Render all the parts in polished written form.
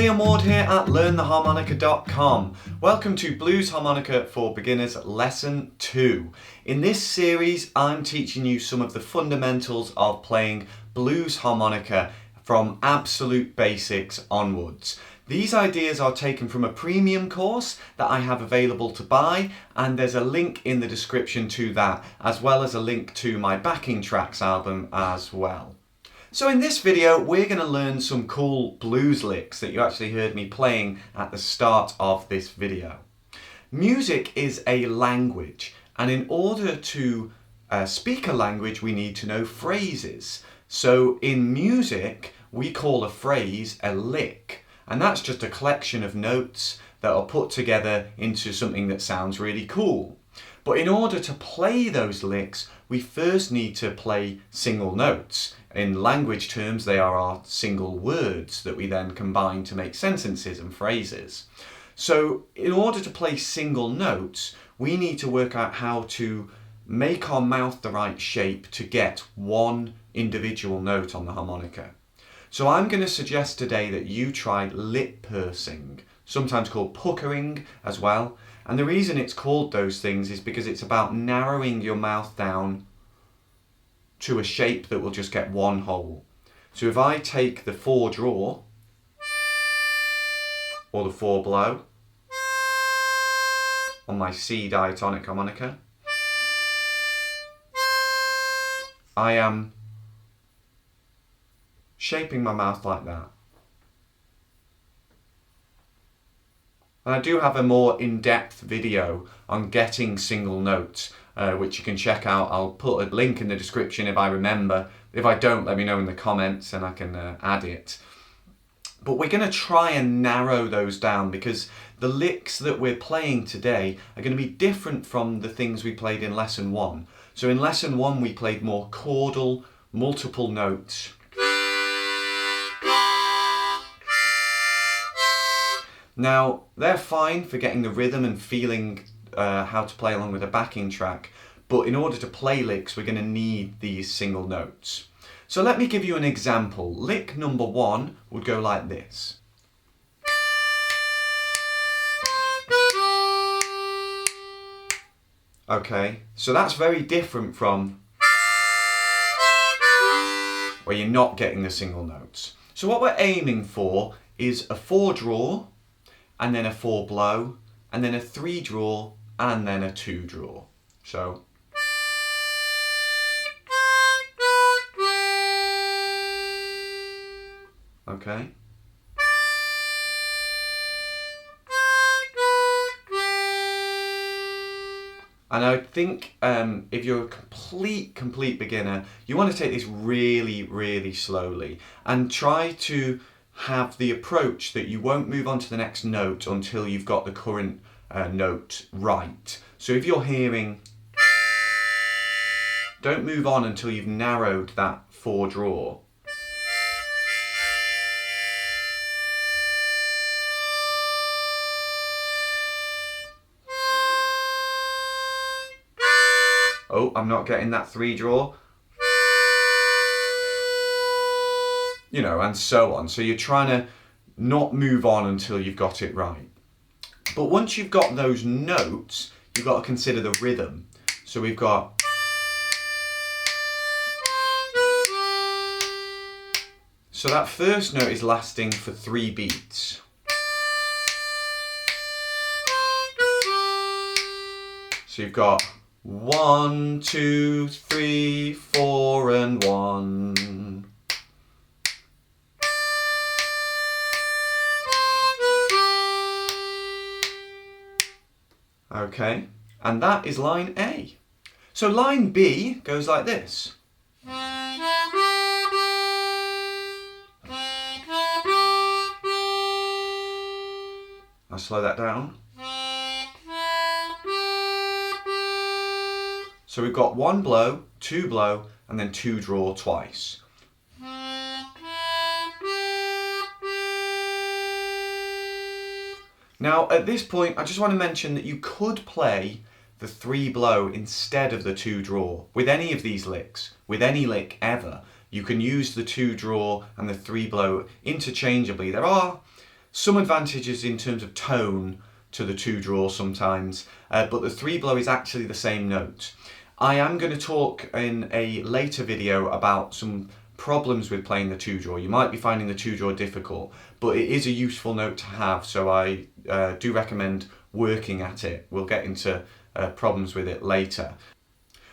I'm Ward here at LearnTheHarmonica.com. Welcome to Blues Harmonica for Beginners Lesson 2. In this series, I'm teaching you some of the fundamentals of playing blues harmonica from absolute basics onwards. These ideas are taken from a premium course that I have available to buy, and there's a link in the description to that, as well as a link to my backing tracks album as well. So in this video, we're going to learn some cool blues licks that you actually heard me playing at the start of this video. Music is a language, and in order to speak a language, we need to know phrases. So in music, we call a phrase a lick, and that's just a collection of notes that are put together into something that sounds really cool. But in order to play those licks, we first need to play single notes. In language terms, they are our single words that we then combine to make sentences and phrases. So in order to play single notes, we need to work out how to make our mouth the right shape to get one individual note on the harmonica. So I'm going to suggest today that you try lip pursing, sometimes called puckering as well. And the reason it's called those things is because it's about narrowing your mouth down to a shape that will just get one hole. So if I take the 4 draw or the 4 blow on my C diatonic harmonica, I am shaping my mouth like that. And I do have a more in-depth video on getting single notes, which you can check out. I'll put a link in the description if I remember. If I don't, let me know in the comments and I can add it. But we're going to try and narrow those down because the licks that we're playing today are going to be different from the things we played in Lesson 1. So in Lesson 1 we played more chordal, multiple notes. Now, they're fine for getting the rhythm and feeling how to play along with a backing track, but in order to play licks, we're going to need these single notes. So let me give you an example. Lick number 1 would go like this. Okay, so that's very different from where you're not getting the single notes. So what we're aiming for is a 4 draw, and then a 4 blow, and then a 3 draw, and then a 2 draw. So okay. And I think if you're a complete beginner, you want to take this really slowly and try to have the approach that you won't move on to the next note until you've got the current note right. So if you're hearing, don't move on until you've narrowed that 4 draw. Oh, I'm not getting that 3 draw. You know, and so on. So you're trying to not move on until you've got it right. But once you've got those notes, you've got to consider the rhythm. So we've got so that first note is lasting for 3 beats. So you've got 1, 2, 3, 4, and 1. Okay, and that is line A. So line B goes like this. I'll slow that down. So we've got 1 blow, 2 blow, and then 2 draw twice. Now at this point I just want to mention that you could play the 3 blow instead of the 2 draw with any of these licks, with any lick ever. You can use the 2 draw and the 3 blow interchangeably. There are some advantages in terms of tone to the 2-draw sometimes, but the 3-blow is actually the same note. I am going to talk in a later video about some problems with playing the 2-draw. You might be finding the 2-draw difficult, but it is a useful note to have, so I do recommend working at it. We'll get into problems with it later.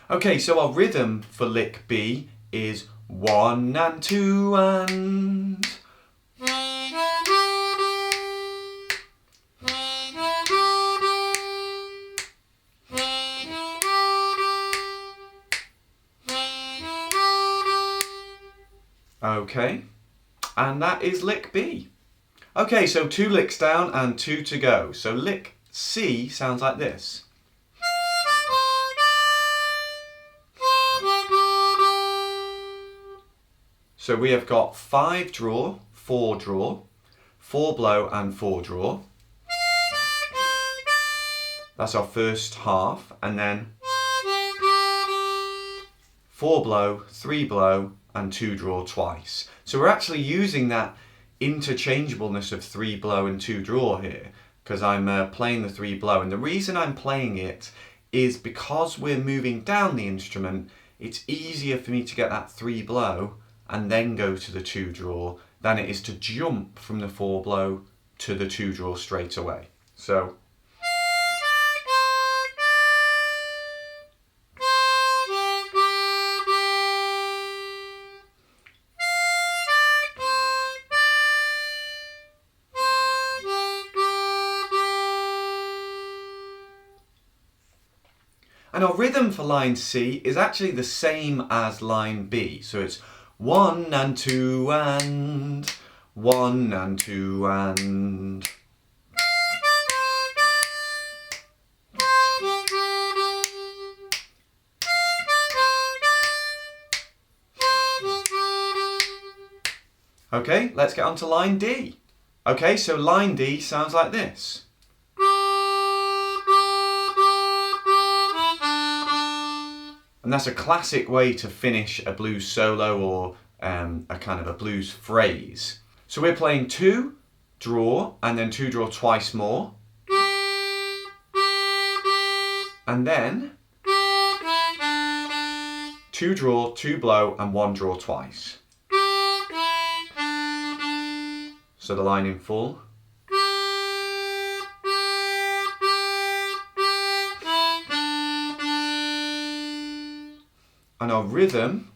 Okay, so our rhythm for lick B is 1 and 2 and... Okay, and that is lick B. Okay, so 2 licks down and 2 to go. So lick C sounds like this. So we have got 5 draw, 4 draw, 4 blow and 4 draw. That's our first half, and then 4 blow, 3 blow and 2 draw twice. So we're actually using that interchangeableness of 3 blow and 2 draw here, because I'm playing the 3 blow, and the reason I'm playing it is because we're moving down the instrument. It's easier for me to get that 3 blow and then go to the 2 draw than it is to jump from the 4 blow to the 2 draw straight away. So and our rhythm for line C is actually the same as line B. So it's 1 and 2 and 1 and 2 and. Okay, let's get on to line D. Okay, so line D sounds like this. And that's a classic way to finish a blues solo or a kind of a blues phrase. So we're playing 2 draw and then 2 draw twice more. And then 2 draw, 2 blow and 1 draw twice. So the line in full. And our rhythm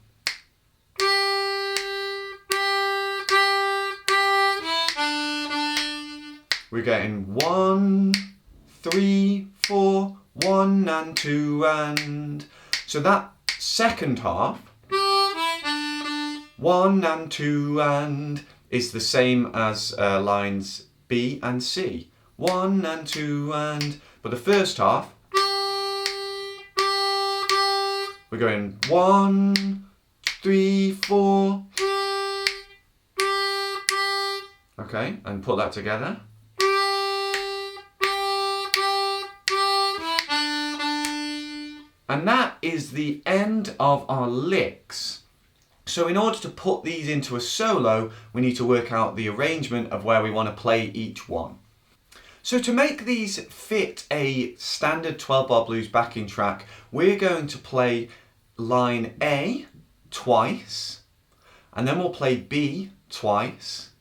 we're getting 1, 3, 4, 1 and 2 and. So that second half, 1 and 2 and, is the same as lines B and C. 1 and 2 and. But the first half, we're going 1, 3, 4. Okay, and put that together. And that is the end of our licks. So in order to put these into a solo, we need to work out the arrangement of where we want to play each one. So to make these fit a standard 12-bar blues backing track, we're going to play line A twice, and then we'll play B twice,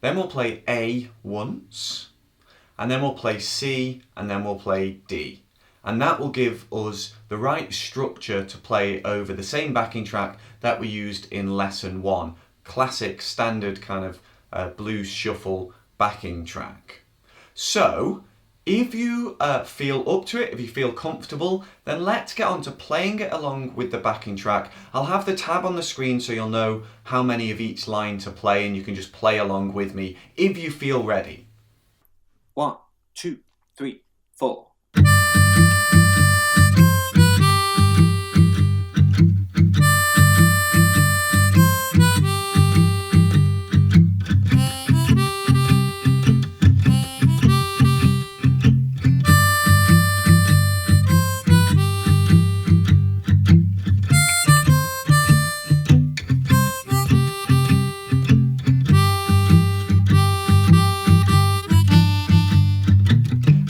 then we'll play A once, and then we'll play C, and then we'll play D. And that will give us the right structure to play over the same backing track that we used in lesson 1. Classic, standard kind of blues shuffle backing track. So, if you feel up to it, if you feel comfortable, then let's get on to playing it along with the backing track. I'll have the tab on the screen so you'll know how many of each line to play, and you can just play along with me if you feel ready. 1, 2, 3, 4.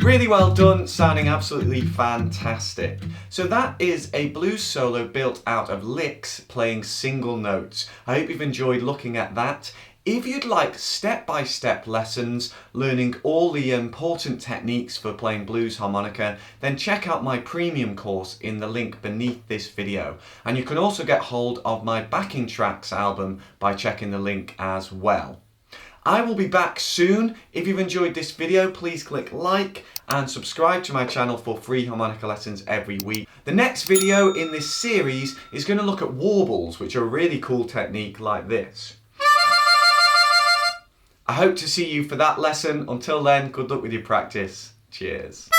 Really well done, sounding absolutely fantastic. So that is a blues solo built out of licks playing single notes. I hope you've enjoyed looking at that. If you'd like step-by-step lessons, learning all the important techniques for playing blues harmonica, then check out my premium course in the link beneath this video. And you can also get hold of my backing tracks album by checking the link as well. I will be back soon. If you've enjoyed this video, please click like and subscribe to my channel for free harmonica lessons every week. The next video in this series is going to look at warbles, which are a really cool technique like this. I hope to see you for that lesson. Until then, good luck with your practice. Cheers.